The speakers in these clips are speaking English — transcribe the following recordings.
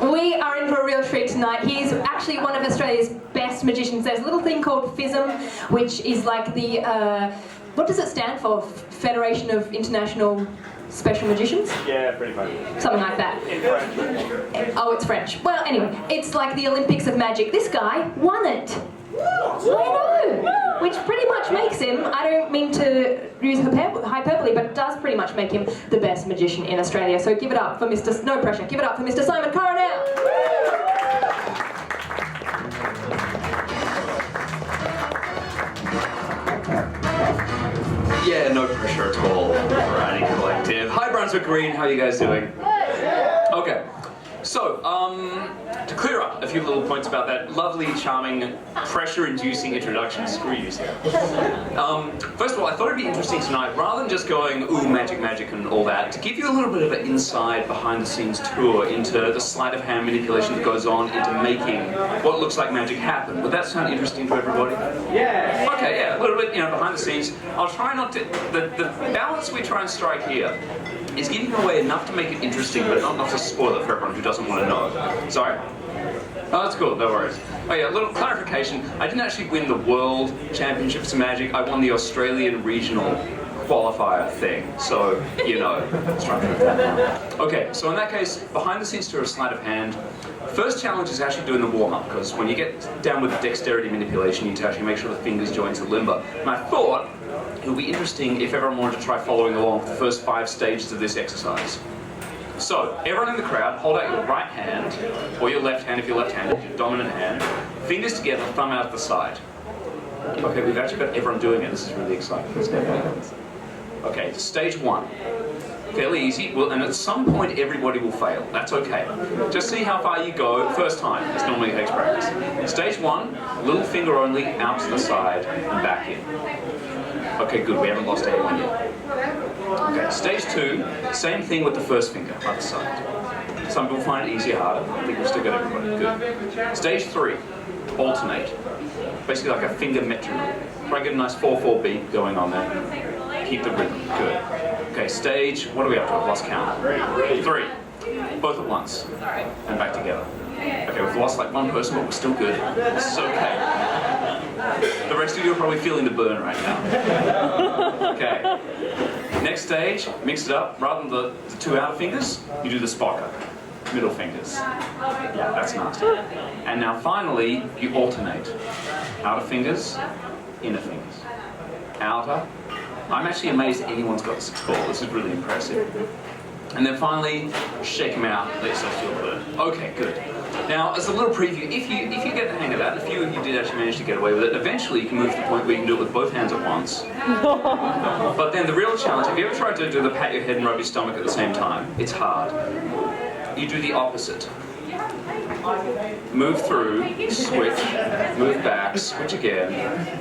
We are in for a real treat tonight. He's actually one of Australia's best magicians. There's a little thing called FISM, which is like the, what does it stand for? Federation of International Special Magicians? Yeah, pretty much. Something like that. In French. Oh, it's French. Well, anyway, it's like the Olympics of magic. This guy won it. I know, which pretty much makes him, I don't mean to use hyperbole, but it does pretty much make him the best magician in Australia. So give it up for Mr. No pressure, give it up for Mr. Simon Coronel. Yeah, no pressure at all for any collective. Hi Brunswick Green, how are you guys doing? Okay, so to clear up a few little points about that lovely, charming, pressure-inducing introduction. Screw you, Sarah. First of all, I thought it'd be interesting tonight, rather than just going, ooh, magic, magic, and all that, to give you a little bit of an inside, behind-the-scenes tour into the sleight of hand manipulation that goes on into making what looks like magic happen. Would that sound interesting to everybody? Yeah. Okay, yeah, a little bit, behind the scenes. I'll try not to. The balance we try and strike here is giving away enough to make it interesting, but not enough to spoil it for everyone who doesn't want to know. Sorry? Oh, that's cool, no worries. Oh yeah, a little clarification. I didn't actually win the World Championships of Magic. I won the Australian Regional qualifier thing. So, let's try and put that down. Okay, so in that case, behind the scenes tour of sleight of hand. First challenge is actually doing the warm-up, because when you get down with the dexterity manipulation, you need to actually make sure the fingers joints are limber. And I thought it would be interesting if everyone wanted to try following along with the first 5 stages of this exercise. So, everyone in the crowd, hold out your right hand, or your left hand if you're left-handed, your dominant hand, fingers together, thumb out the side. Okay, we've actually got everyone doing it. This is really exciting. Okay, stage 1. Fairly easy, and at some point everybody will fail. That's okay. Just see how far you go first time. It's normally takes practice. Stage 1, little finger only, out to the side and back in. Okay, good. We haven't lost anyone yet. Okay, stage 2, same thing with the first finger, other side. Some people find it easier, harder. I think we've still got everybody. Good. Stage 3, alternate. Basically like a finger metronome. Try and get a nice 4/4 beat going on there. Keep the rhythm. Good. Okay, stage, what are we up to? I've lost count. 3. Both at once. And back together. Okay, we've lost like one person, but we're still good. This is okay. The rest of you are probably feeling the burn right now. Okay. Next stage, mix it up. Rather than the 2 outer fingers, you do the spocker. Middle fingers. Yeah, that's nasty. And now finally, you alternate. Outer fingers, inner fingers. Outer. I'm actually amazed anyone's got this score. This is really impressive. And then finally, shake them out, let yourself feel burn. Okay, good. Now, as a little preview, if you get the hang of that, a few of you did actually manage to get away with it, eventually you can move to the point where you can do it with both hands at once. But then the real challenge, have you ever tried to do the pat your head and rub your stomach at the same time? It's hard. You do the opposite. Move through, switch, move back, switch again,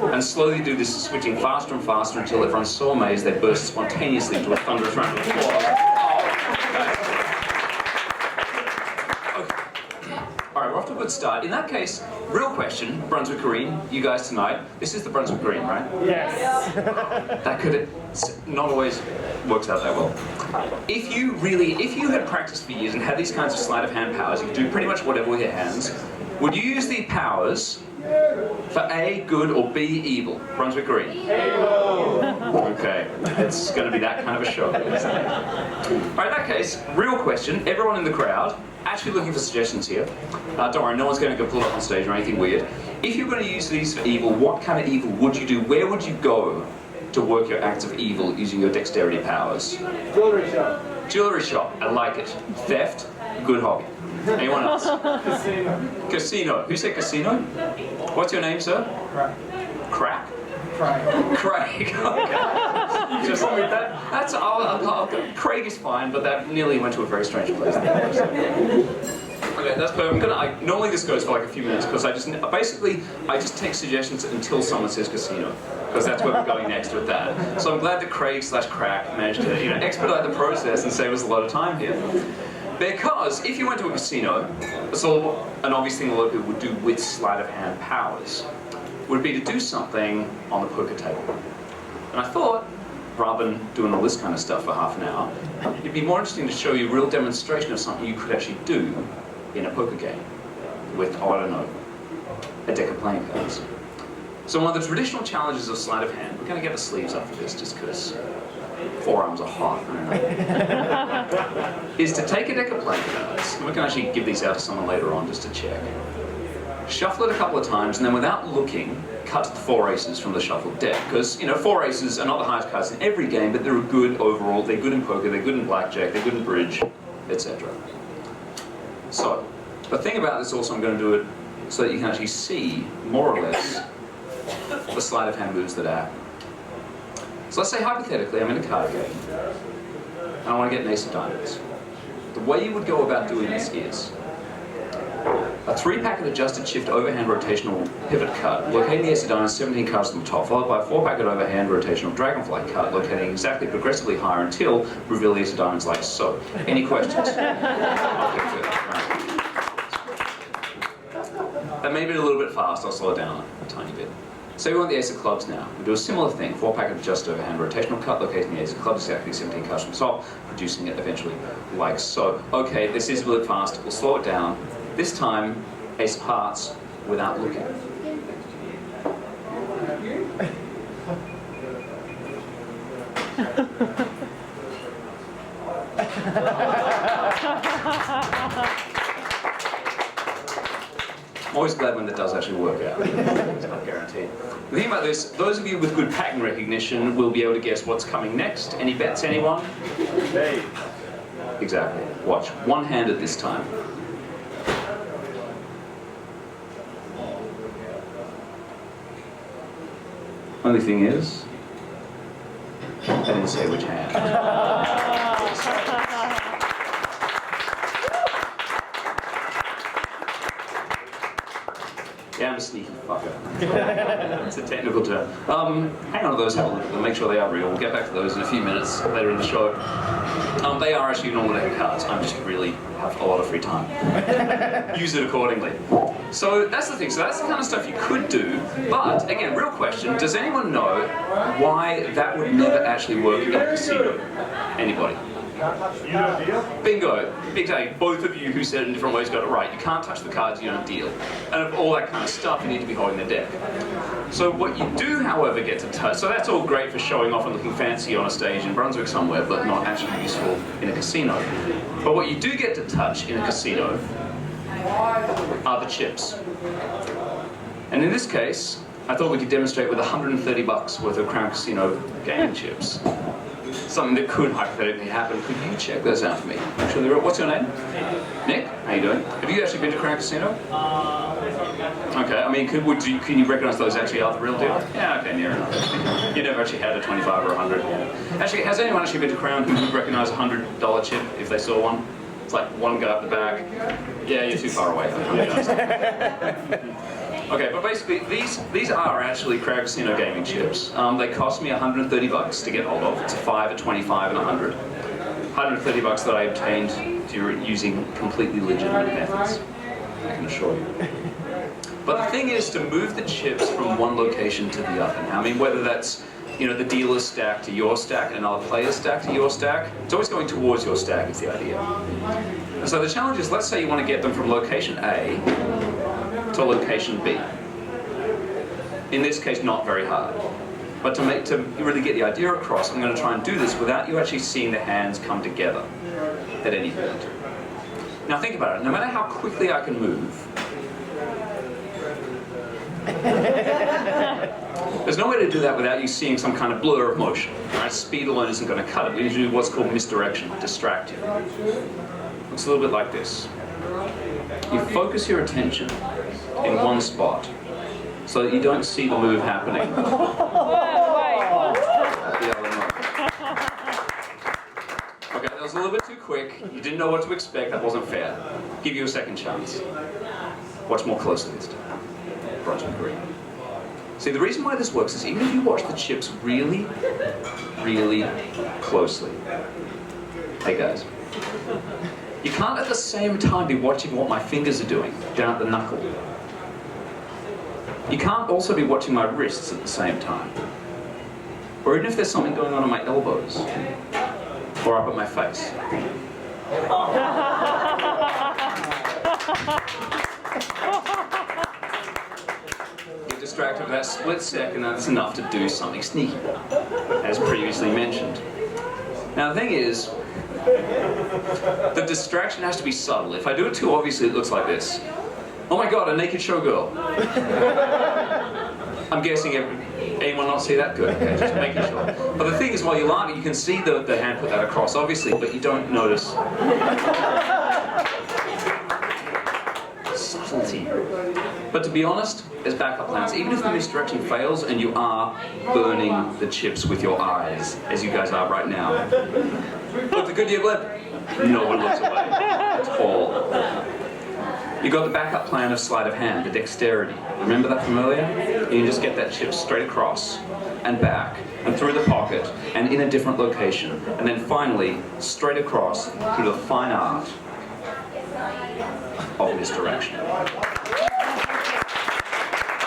and slowly do this switching faster and faster until everyone's so amazed they burst spontaneously into a thunderous round of applause. Alright, we're off to a good start. In that case, real question, Brunswick Green, you guys tonight, this is the Brunswick Green, right? Yes. That could not always works out that well. If you had practiced for years and had these kinds of sleight of hand powers, you could do pretty much whatever with your hands, would you use the powers for A, good, or B, evil? Brunswick Green? Evil! Okay, it's going to be that kind of a show. Alright, in that case, real question, everyone in the crowd, actually looking for suggestions here. Don't worry, no one's going to go pull up on stage or anything weird. If you're going to use these for evil, what kind of evil would you do? Where would you go to work your acts of evil using your dexterity powers? Jewelry shop. Jewelry shop, I like it. Theft, good hobby. Anyone else? Casino. Casino. Who said casino? What's your name, sir? Crack. Crack? Craig. Okay. You just call me that? That's Craig is fine, but that nearly went to a very strange place. Okay, that's perfect. Normally this goes for like a few minutes because I just take suggestions until someone says casino, because that's where we're going next with that. So I'm glad that Craig/Crack managed to expedite the process and save us a lot of time here. Because if you went to a casino, that's an obvious thing a lot of people would do with sleight of hand powers, would be to do something on the poker table. And I thought, rather than doing all this kind of stuff for half an hour, it'd be more interesting to show you a real demonstration of something you could actually do in a poker game with, oh, I don't know, a deck of playing cards. So one of the traditional challenges of sleight of hand, we're going to get the sleeves up for this just because forearms are hot, is to take a deck of playing cards, and we can actually give these out to someone later on just to check. Shuffle it a couple of times, and then without looking, cut the 4 aces from the shuffled deck. Because, 4 aces are not the highest cards in every game, but they're good overall. They're good in poker, they're good in blackjack, they're good in bridge, etc. So, the thing about this also, I'm going to do it so that you can actually see, more or less, the sleight of hand moves that happen. So let's say, hypothetically, I'm in a card game, and I want to get an ace of diamonds. The way you would go about doing this is a 3-packet adjusted shift overhand rotational pivot cut, locating the ace of diamonds 17 cards on the top, followed by a 4-packet overhand rotational dragonfly cut, locating exactly progressively higher until reveal the ace of diamonds like so. Any questions? Okay, good. That may be a little bit fast, I'll slow it down a tiny bit. So we want the ace of clubs now. We do a similar thing, 4-packet adjusted overhand rotational cut, locating the ace of clubs exactly 17 cards from the top, producing it eventually like so. Okay, this is a little bit fast, we'll slow it down. This time, ace of hearts without looking. I'm always glad when that does actually work out. It's not guaranteed. The thing about this, those of you with good pattern recognition will be able to guess what's coming next. Any bets, anyone? Hey. Exactly. Watch. One-handed this time. Only thing is, I didn't say which hand. Yeah, I'm a sneaky fucker. It's a technical term. Hang on to those, have a look at them, make sure they are real. We'll get back to those in a few minutes later in the show. They are actually normal deck cards. I'm just really have a lot of free time. Use it accordingly. So that's the thing. So that's the kind of stuff you could do. But again, real question: does anyone know why that would never actually work in a casino? Anybody? You don't deal? Bingo. Big day. Both of you who said it in different ways got it right. You can't touch the cards, you don't deal. And of all that kind of stuff, you need to be holding the deck. So what you do, however, get to touch, so that's all great for showing off and looking fancy on a stage in Brunswick somewhere, but not actually useful in a casino. But what you do get to touch in a casino are the chips. And in this case, I thought we could demonstrate with $130 worth of Crown Casino gaming chips. Something that could hypothetically happen. Could you check those out for me? Actually, what's your name? Nick? How you doing? Have you actually been to Crown Casino? Okay, I mean, can you recognise those actually are the real deal? Yeah, okay, near enough. You never actually had a 25 or 100. Actually, has anyone actually been to Crown who would recognise a $100 chip if they saw one? It's like one guy up the back. Yeah, you're too far away. Okay, but basically, these are actually Crown Casino gaming chips. They cost me $130 to get hold of. It's a 5, a 25, and a 100. $130 that I obtained using completely legitimate methods, I can assure you. But the thing is to move the chips from one location to the other. Now, I mean, whether that's the dealer's stack to your stack, another player's stack to your stack, it's always going towards your stack is the idea. And so the challenge is, let's say you want to get them from location A to location B. In this case, not very hard. But to really get the idea across, I'm going to try and do this without you actually seeing the hands come together at any point. Now think about it, no matter how quickly I can move, there's no way to do that without you seeing some kind of blur of motion. Right? Speed alone isn't going to cut it. We need to do what's called misdirection, distract you. It's a little bit like this. You focus your attention in one spot so that you don't see the move happening. Okay, that was a little bit too quick. You didn't know what to expect. That wasn't fair. Give you a second chance. Watch more closely this time. Brunswick green. See, the reason why this works is even if you watch the chips really, really closely. Hey guys. You can't at the same time be watching what my fingers are doing down at the knuckle. You can't also be watching my wrists at the same time. Or even if there's something going on my elbows. Or up at my face. Get distracted for that split second, that's enough to do something sneaky, as previously mentioned. Now the thing is, the distraction has to be subtle. If I do it too obviously, it looks like this. Oh my god, a naked showgirl. I'm guessing anyone not see that? Good, okay, just making sure. But the thing is, while you're laughing, you can see the hand put that across, obviously, but you don't notice subtlety. But to be honest, there's backup plans. Even if the misdirection fails and you are burning the chips with your eyes, as you guys are right now. But the good news, no one looks away at all. You got the backup plan of sleight of hand, the dexterity. Remember that from earlier? You can just get that chip straight across and back and through the pocket and in a different location. And then finally, straight across through the fine art of misdirection.